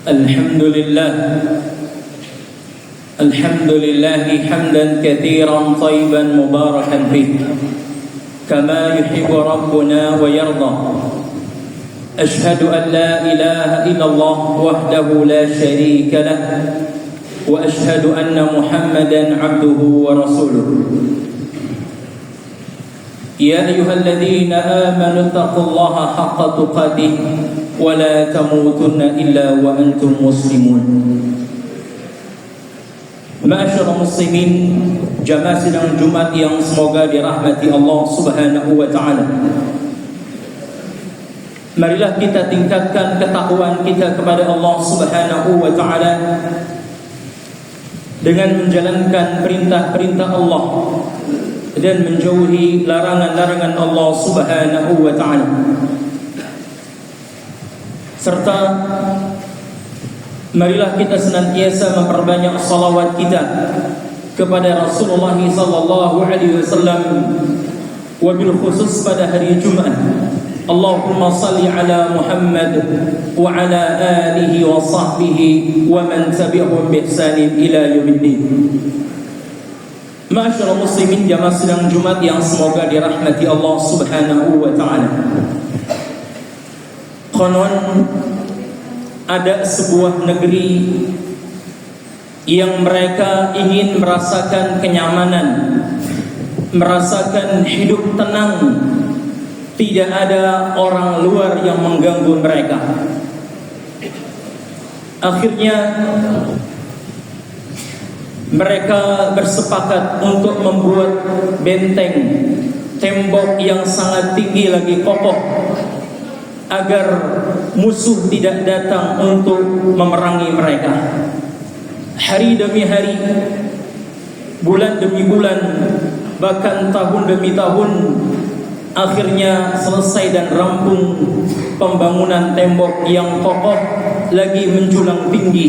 الحمد لله حمدا كثيرا طيبا مباركا فيه كما يحب ربنا ويرضى. أشهد أن لا إله إلا الله وحده لا شريك له وأشهد أن محمدا عبده ورسوله. يا أيها الذين آمنوا اتقوا الله حق تقاته ولا تموتن إلا وأنتم مسلمون. Ma'asyiral muslimin, jamaah sidang Jumat yang semoga dirahmati Allah Subhanahu wa taala. Marilah kita tingkatkan ketakwaan kita kepada Allah Subhanahu wa taala dengan menjalankan perintah-perintah Allah dan menjauhi larangan-larangan Allah Subhanahu wa taala. Serta marilah kita senantiasa memperbanyak salawat kita kepada Rasulullah sallallahu alaihi wasallam, wabil khusus pada hari Jumat. Allahumma salli ala Muhammad wa ala alihi wa sahbihi wa man tabi'ahum bi ihsanin ila yaumiddin. Ma'asyiral muslimin, jamaah sidang Jumat yang semoga dirahmati Allah Subhanahu wa taala. Konon ada sebuah negeri yang mereka ingin merasakan kenyamanan, merasakan hidup tenang, tidak ada orang luar yang mengganggu mereka. Akhirnya mereka bersepakat untuk membuat benteng, tembok yang sangat tinggi lagi kokoh, agar musuh tidak datang untuk memerangi mereka. Hari demi hari, bulan demi bulan, bahkan tahun demi tahun, akhirnya selesai dan rampung pembangunan tembok yang kokoh lagi menjulang tinggi,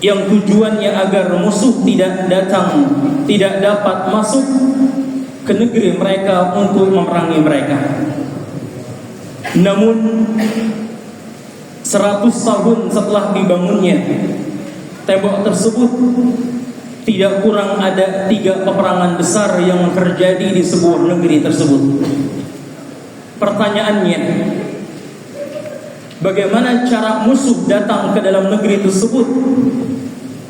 yang tujuannya agar musuh tidak datang, tidak dapat masuk ke negeri mereka untuk memerangi mereka. Namun 100 tahun setelah dibangunnya tembok tersebut, tidak kurang ada 3 peperangan besar yang terjadi di sebuah negeri tersebut. Pertanyaannya, bagaimana cara musuh datang ke dalam negeri tersebut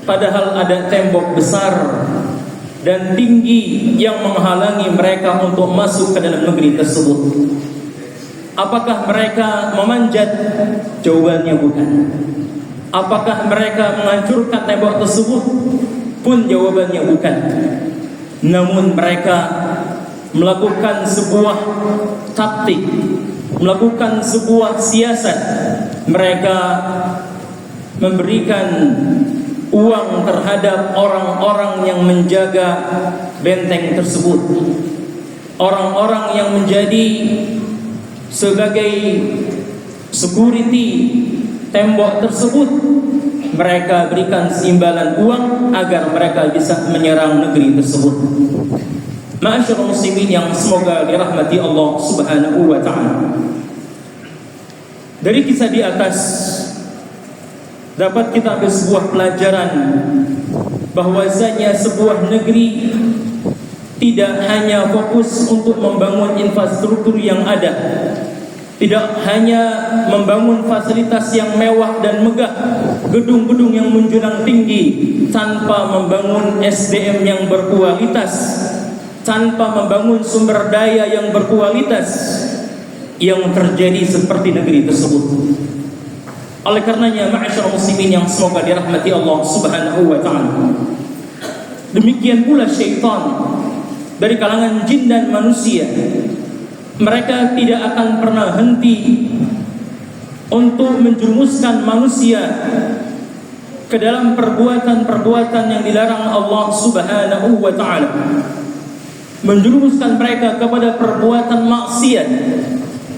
padahal ada tembok besar dan tinggi yang menghalangi mereka untuk masuk ke dalam negeri tersebut? Apakah mereka memanjat? Jawabannya bukan. Apakah mereka menghancurkan tembok tersebut? Pun jawabannya bukan. Namun mereka melakukan sebuah taktik, melakukan sebuah siasat. Mereka memberikan uang terhadap orang-orang yang menjaga benteng tersebut, orang-orang yang menjadi sebagai security tembok tersebut. Mereka berikan seimbalan uang agar mereka bisa menyerang negeri tersebut. Ma'asyiral muslimin yang semoga dirahmati Allah Subhanahu wa taala. Dari kisah di atas dapat kita ambil sebuah pelajaran bahwasanya sebuah negeri tidak hanya fokus untuk membangun infrastruktur yang ada, tidak hanya membangun fasilitas yang mewah dan megah, gedung-gedung yang menjulang tinggi, tanpa membangun SDM yang berkualitas, tanpa membangun sumber daya yang berkualitas, yang terjadi seperti negeri tersebut. Oleh karenanya, ma'asyiral muslimin yang semoga dirahmati Allah Subhanahu wa taala, demikian pula syaitan dari kalangan jin dan manusia, mereka tidak akan pernah henti untuk menjerumuskan manusia ke dalam perbuatan-perbuatan yang dilarang Allah Subhanahu wa taala, menjerumuskan mereka kepada perbuatan maksiat,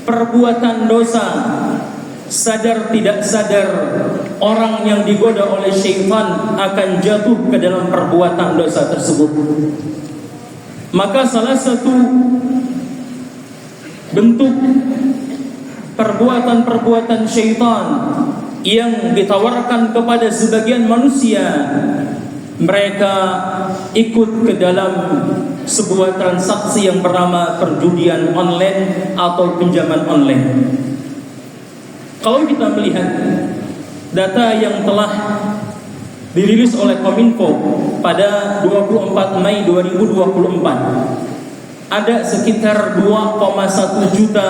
perbuatan dosa. Sadar tidak sadar, orang yang digoda oleh syaitan akan jatuh ke dalam perbuatan dosa tersebut. Maka salah satu bentuk perbuatan-perbuatan syaitan yang ditawarkan kepada sebagian manusia, mereka ikut ke dalam sebuah transaksi yang bernama perjudian online atau pinjaman online. Kalau kita melihat data yang telah dirilis oleh Kominfo pada 24 Mei 2024, ada sekitar 2,1 juta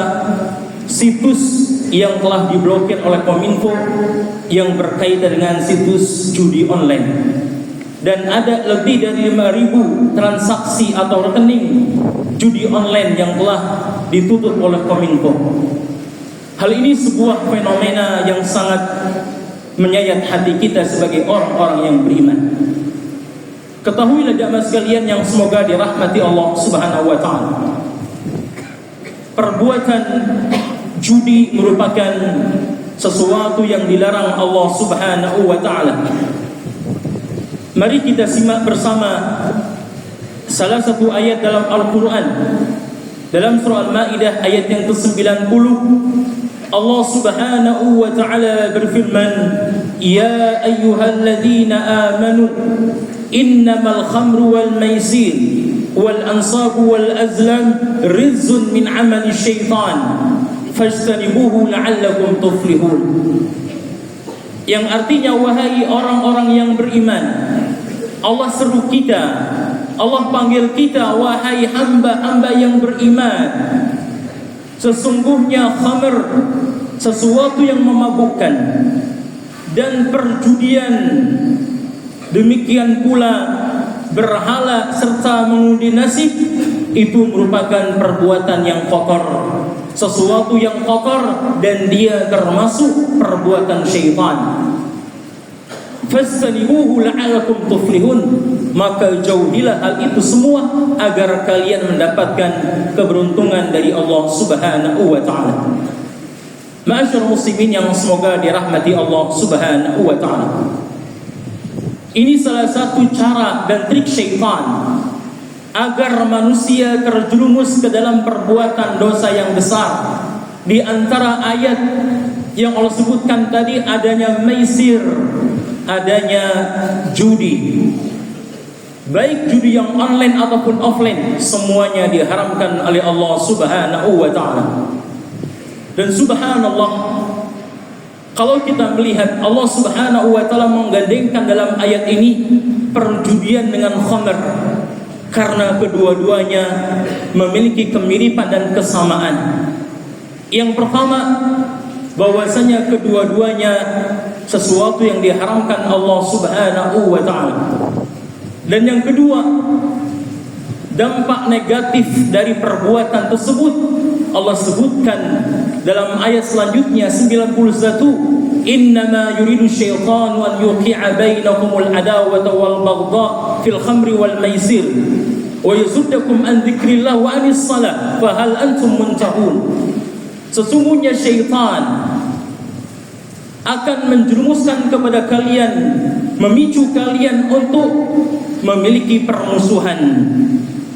situs yang telah diblokir oleh Kominfo yang berkaitan dengan situs judi online. Dan ada lebih dari 5.000 transaksi atau rekening judi online yang telah ditutup oleh Kominfo. Hal ini sebuah fenomena yang sangat menyayat hati kita sebagai orang-orang yang beriman. Ketahuilah jamaah sekalian yang semoga dirahmati Allah Subhanahu wa taala, perbuatan judi merupakan sesuatu yang dilarang Allah Subhanahu wa taala. Mari kita simak bersama salah satu ayat dalam Al-Quran, dalam surah Al-Ma'idah ayat yang ke-90. Allah Subhanahu wa ta'ala berfirman, Ya ayyuhalladzina amanu innamal khamru wal maisir wal ansabu wal azlam rizun min amali syaitan fajtanibuhu la'allakum tuflihun. Yang artinya, wahai orang-orang yang beriman, Allah seru kita, Allah panggil kita, wahai hamba-hamba yang beriman. Sesungguhnya khamr, sesuatu yang memabukkan, dan perjudian, demikian pula berhala serta mengundi nasib, itu merupakan perbuatan yang kotor, sesuatu yang kotor, dan dia termasuk perbuatan syaitan. Fastanibuhu la'alakum tuflihun, maka jauhilah hal itu semua agar kalian mendapatkan keberuntungan dari Allah Subhanahu wa ta'ala. Ma'asyar muslimin yang semoga dirahmati Allah Subhanahu wa ta'ala, ini salah satu cara dan trik syaitan agar manusia terjerumus ke dalam perbuatan dosa yang besar. Di antara ayat yang Allah sebutkan tadi adanya maisir, adanya judi. Baik judi yang online ataupun offline, semuanya diharamkan oleh Allah Subhanahu wa ta'ala. Dan subhanallah, kalau kita melihat Allah Subhanahu wa ta'ala menggandengkan dalam ayat ini perjudian dengan khamr, karena kedua-duanya memiliki kemiripan dan kesamaan. Yang pertama, bahwasanya kedua-duanya sesuatu yang diharamkan Allah Subhanahu wa ta'ala. Dan yang kedua, dampak negatif dari perbuatan tersebut Allah sebutkan dalam ayat selanjutnya 91, innama yuridu syaitanu an yuqi'a bainakumul adawata wal baghdha fil khamri wal maisir wa yasuddakum an dzikrillah wa anis salah fa hal antum muntahun. Sesungguhnya syaitan akan menjerumuskan kepada kalian, memicu kalian untuk memiliki permusuhan,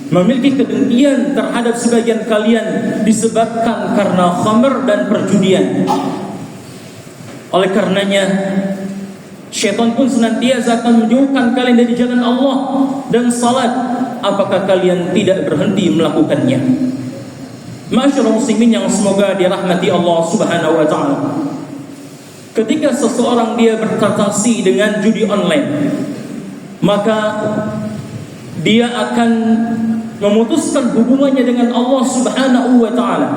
memiliki kedengkian terhadap sebagian kalian disebabkan karena khamr dan perjudian. Oleh karenanya, syaitan pun senantiasa akan menjauhkan kalian dari jalan Allah dan salat apakah kalian tidak berhenti melakukannya. Ma'asyiral muslimin yang semoga dirahmati Allah Subhanahu wa ta'ala, ketika seseorang dia bertransaksi dengan judi online, maka dia akan memutuskan hubungannya dengan Allah Subhanahu wa ta'ala,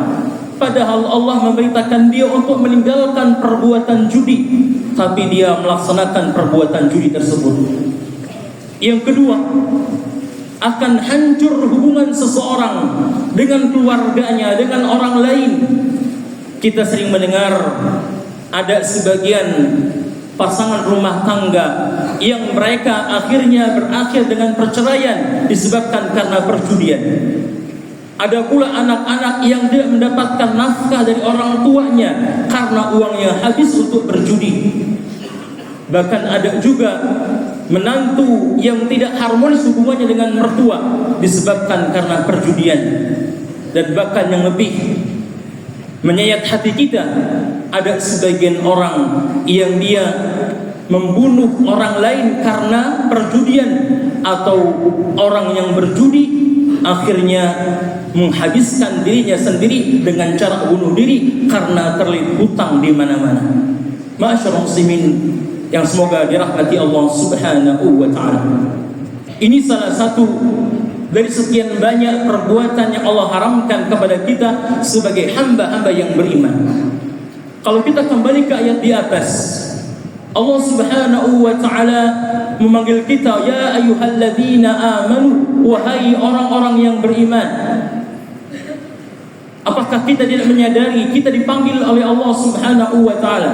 padahal Allah memerintahkan dia untuk meninggalkan perbuatan judi, tapi dia melaksanakan perbuatan judi tersebut. Yang kedua, akan hancur hubungan seseorang dengan keluarganya, dengan orang lain. Kita sering mendengar ada sebagian pasangan rumah tangga yang mereka akhirnya berakhir dengan perceraian disebabkan karena perjudian. Ada pula anak-anak yang tidak mendapatkan nafkah dari orang tuanya karena uangnya habis untuk berjudi. Bahkan ada juga menantu yang tidak harmonis hubungannya dengan mertua disebabkan karena perjudian. Dan bahkan yang lebih, menyayat hati kita. Ada sebagian orang yang dia membunuh orang lain karena perjudian, atau orang yang berjudi akhirnya menghabiskan dirinya sendiri dengan cara bunuh diri karena terlilit hutang di mana-mana. Ma'asyiral muslimin yang semoga dirahmati Allah Subhanahu wa taala. Ini salah satu dari sekian banyak perbuatan yang Allah haramkan kepada kita sebagai hamba-hamba yang beriman. Kalau kita kembali ke ayat di atas, Allah Subhanahu wa taala memanggil kita, ya ayyuhalladzina amanu, wahai orang-orang yang beriman. Apakah kita tidak menyadari kita dipanggil oleh Allah Subhanahu wa taala?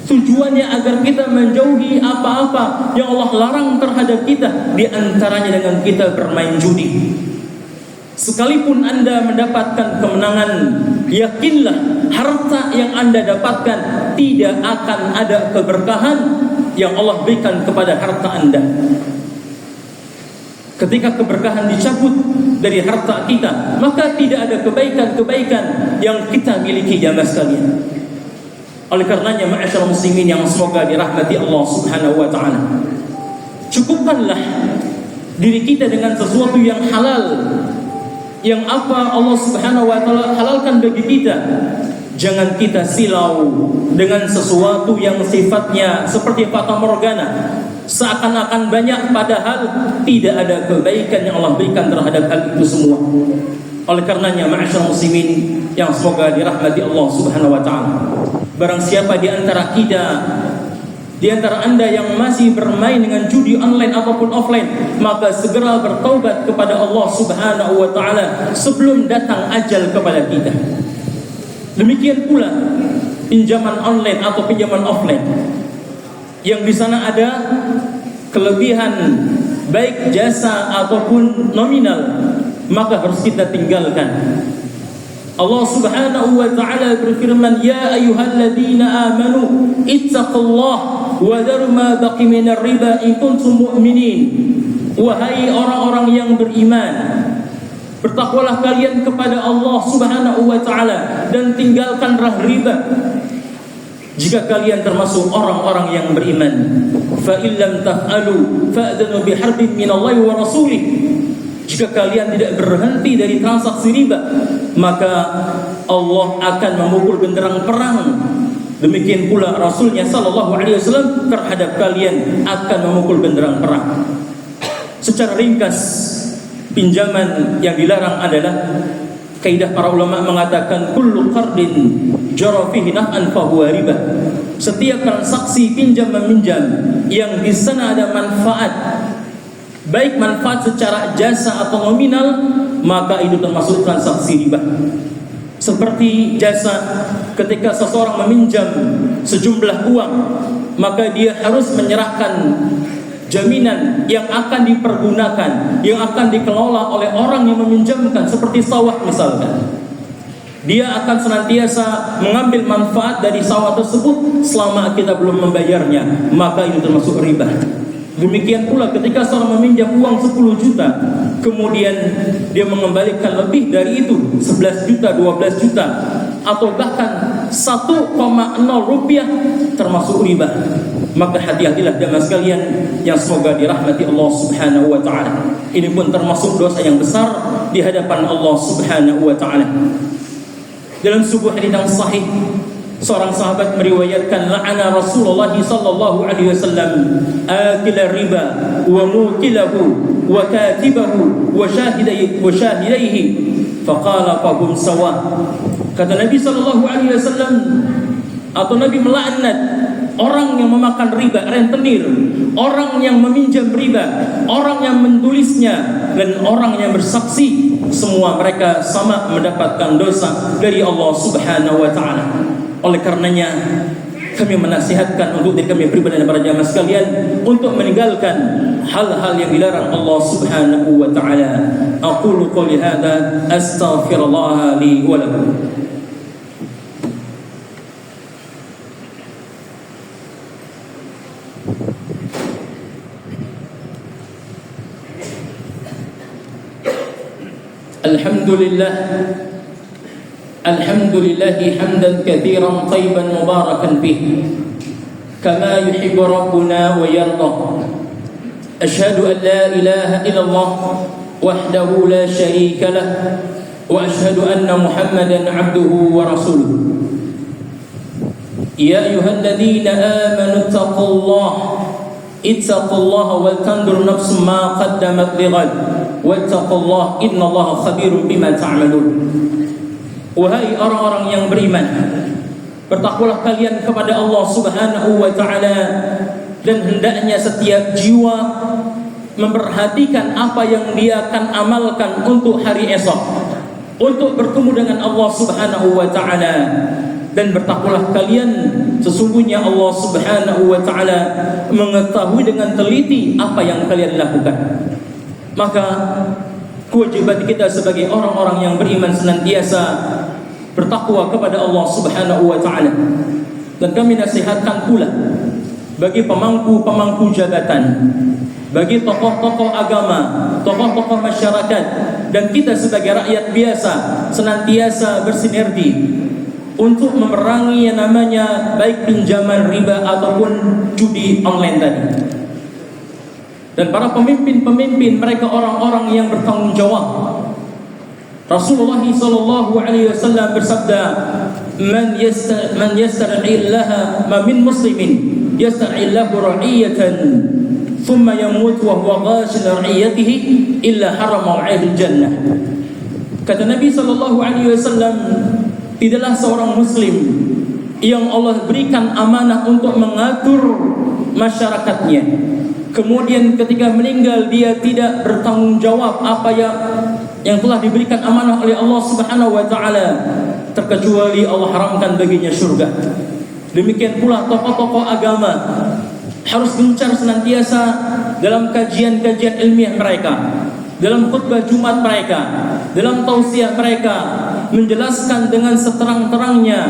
Tujuannya agar kita menjauhi apa-apa yang Allah larang terhadap kita, di antaranya dengan kita bermain judi. Sekalipun Anda mendapatkan kemenangan, yakinlah harta yang Anda dapatkan tidak akan ada keberkahan yang Allah berikan kepada harta Anda. Ketika keberkahan dicabut dari harta kita, maka tidak ada kebaikan-kebaikan yang kita miliki jamaah sekalian. Oleh karenanya, ma'asyiral muslimin yang semoga dirahmati Allah Subhanahu wa taala, cukupkanlah diri kita dengan sesuatu yang halal, yang apa Allah Subhanahu wa taala halalkan bagi kita. Jangan kita silau dengan sesuatu yang sifatnya seperti fata morgana, seakan-akan banyak padahal tidak ada kebaikan yang Allah berikan terhadap hal itu semua. Oleh karenanya, ma'asyiral muslimin yang semoga dirahmati Allah Subhanahu wa taala, barang siapa di antara kita, di antara Anda yang masih bermain dengan judi online ataupun offline, maka segera bertaubat kepada Allah Subhanahu wa taala sebelum datang ajal kepada kita. Demikian pula pinjaman online atau pinjaman offline, yang di sana ada kelebihan baik jasa ataupun nominal, maka harus kita tinggalkan. Allah Subhanahu wa taala berfirman, ya ayyuhalladzina amanu ittaqullaha wa dharu ma baqi minar riba in kuntum mu'minin. Wahai orang-orang yang beriman, bertakwalah kalian kepada Allah Subhanahu wa taala dan tinggalkanlah riba jika kalian termasuk orang-orang yang beriman. Fa illam taf'alu fa'dhanu biharbin minallahi wa rasulih. Jika kalian tidak berhenti dari transaksi riba, maka Allah akan memukul genderang perang. Demikian pula Rasulnya sallallahu alaihi wasallam terhadap kalian akan memukul genderang perang. Secara ringkas, pinjaman yang dilarang adalah, kaidah para ulama mengatakan, kullu qardin jara fihi naf'an fa huwa riba. Setiap transaksi pinjam meminjam yang di sana ada manfaat, baik manfaat secara jasa atau nominal, maka itu termasuk transaksi riba. Seperti jasa, ketika seseorang meminjam sejumlah uang, maka dia harus menyerahkan jaminan yang akan dipergunakan, yang akan dikelola oleh orang yang meminjamkan, seperti sawah misalkan. Dia akan senantiasa mengambil manfaat dari sawah tersebut selama kita belum membayarnya, maka itu termasuk riba. Demikian pula ketika seorang meminjam uang 10 juta, kemudian dia mengembalikan lebih dari itu, 11 juta, 12 juta, atau bahkan 1,0 rupiah, termasuk riba. Maka hati-hatilah jemaah sekalian yang semoga dirahmati Allah Subhanahu wa taala. Ini pun termasuk dosa yang besar di hadapan Allah Subhanahu wa taala. Dalam sebuah hadis yang sahih, seorang sahabat meriwayatkan, la'ana Rasulullah sallallahu alaihi wasallam akila riba wa mukilahu wa katibahu wa shahidaihi faqala fahum sawa. Kata Nabi sallallahu alaihi wasallam, atau Nabi melaknat orang yang memakan riba, rentenir, orang yang meminjam riba, orang yang menulisnya, dan orang yang bersaksi. Semua mereka sama mendapatkan dosa dari Allah Subhanahu wa taala. Oleh karenanya, kami menasihatkan untuk diri kami pribadi dan para jamaah sekalian untuk meninggalkan hal-hal yang dilarang Allah Subhanahu wa taala. Aqulu qouli hadza astaghfirullah li wa lakum. Alhamdulillah Alhamdulillahi hamdan katsiran tayyiban mubarakan fihi kama yuhibbu rabbuna wa yarda. Asyhadu an la ilaha illallah wahdahu la syarika lah wa asyhadu anna Muhammadan abduhu wa rasuluh. Ya ayyuhalladzina amanu ittaqullaha wal tanzur nafsum ma qaddamat lighad wattaqullaha innallaha khabirum bima ta'malun. Wahai orang-orang yang beriman, bertakwalah kalian kepada Allah Subhanahu wa taala, dan hendaknya setiap jiwa memperhatikan apa yang dia akan amalkan untuk hari esok, untuk bertemu dengan Allah Subhanahu wa taala. Dan bertakwalah kalian, sesungguhnya Allah Subhanahu wa taala mengetahui dengan teliti apa yang kalian lakukan. Maka kewajiban kita sebagai orang-orang yang beriman senantiasa bertakwa kepada Allah Subhanahu wa taala. Dan kami nasihatkan pula bagi pemangku-pemangku jabatan, bagi tokoh-tokoh agama, tokoh-tokoh masyarakat, dan kita sebagai rakyat biasa senantiasa bersinergi untuk memerangi yang namanya baik pinjaman riba ataupun judi online tadi. Dan para pemimpin-pemimpin mereka orang-orang yang bertanggung jawab. Rasulullah sallallahu alaihi wasallam bersabda, "Man yasta'illah ma min muslimin yasta'illahu ra'iyatan thumma yamut wa huwa ghashin ra'iyatihi illa harama 'alaihi al-jannah." Kata Nabi sallallahu alaihi wasallam, tidaklah seorang muslim yang Allah berikan amanah untuk mengatur masyarakatnya, kemudian ketika meninggal dia tidak bertanggung jawab apa yang telah diberikan amanah oleh Allah Subhanahu wa taala, terkecuali Allah haramkan baginya surga. Demikian pula tokoh-tokoh agama harus gencar senantiasa dalam kajian-kajian ilmiah mereka, dalam khutbah Jumat mereka, dalam tausiah mereka, menjelaskan dengan seterang-terangnya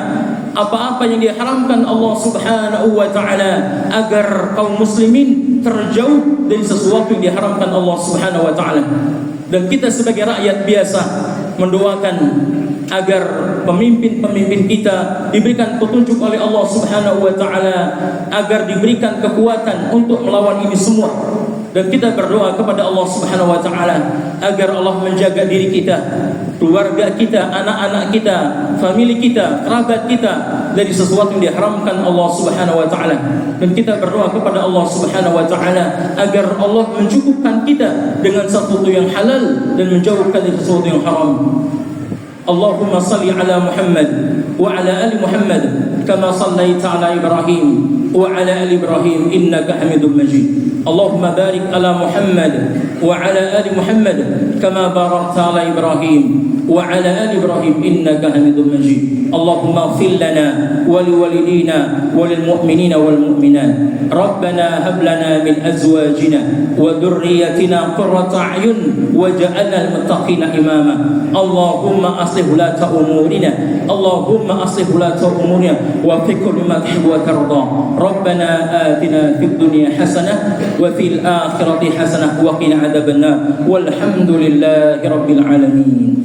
apa-apa yang diharamkan Allah Subhanahu wa taala, agar kaum muslimin terjauh dari sesuatu yang diharamkan Allah Subhanahu wa taala. Dan kita sebagai rakyat biasa mendoakan agar pemimpin-pemimpin kita diberikan petunjuk oleh Allah Subhanahu wa taala, agar diberikan kekuatan untuk melawan ini semua. Dan kita berdoa kepada Allah Subhanahu wa taala agar Allah menjaga diri kita, keluarga kita, anak-anak kita, famili kita, kerabat kita dari sesuatu yang diharamkan Allah Subhanahu wa taala. Dan kita berdoa kepada Allah Subhanahu wa taala agar Allah mencukupkan kita dengan sesuatu yang halal dan menjauhkan dari sesuatu yang haram. Allahumma salli ala Muhammad wa ala ali Muhammad kama sallaita ala Ibrahim wa ala ali Ibrahim innaka Hamidum Majid. Allahumma barik ala Muhammad wa ala ali Muhammad kama barakta ala Ibrahim wa ala ali Ibrahim innaka Hamidum Majid. Allahumma ighfir lana wa liwalidina wa lilmu'minina wal mu'minat. Rabbana hab lana min azwajina wa dhurriyyatina qurrata a'yun waj'alna lil muttaqina imama. Allahumma aslih ulata umurina, Allahumma aslih ulata umurina wa fi kulli ma tuhibbu wa tarda. Rabbana atina fid dunya hasanah wa fil akhirati hasanah wa qina adzabannar. Walhamdulillahi rabbil alamin.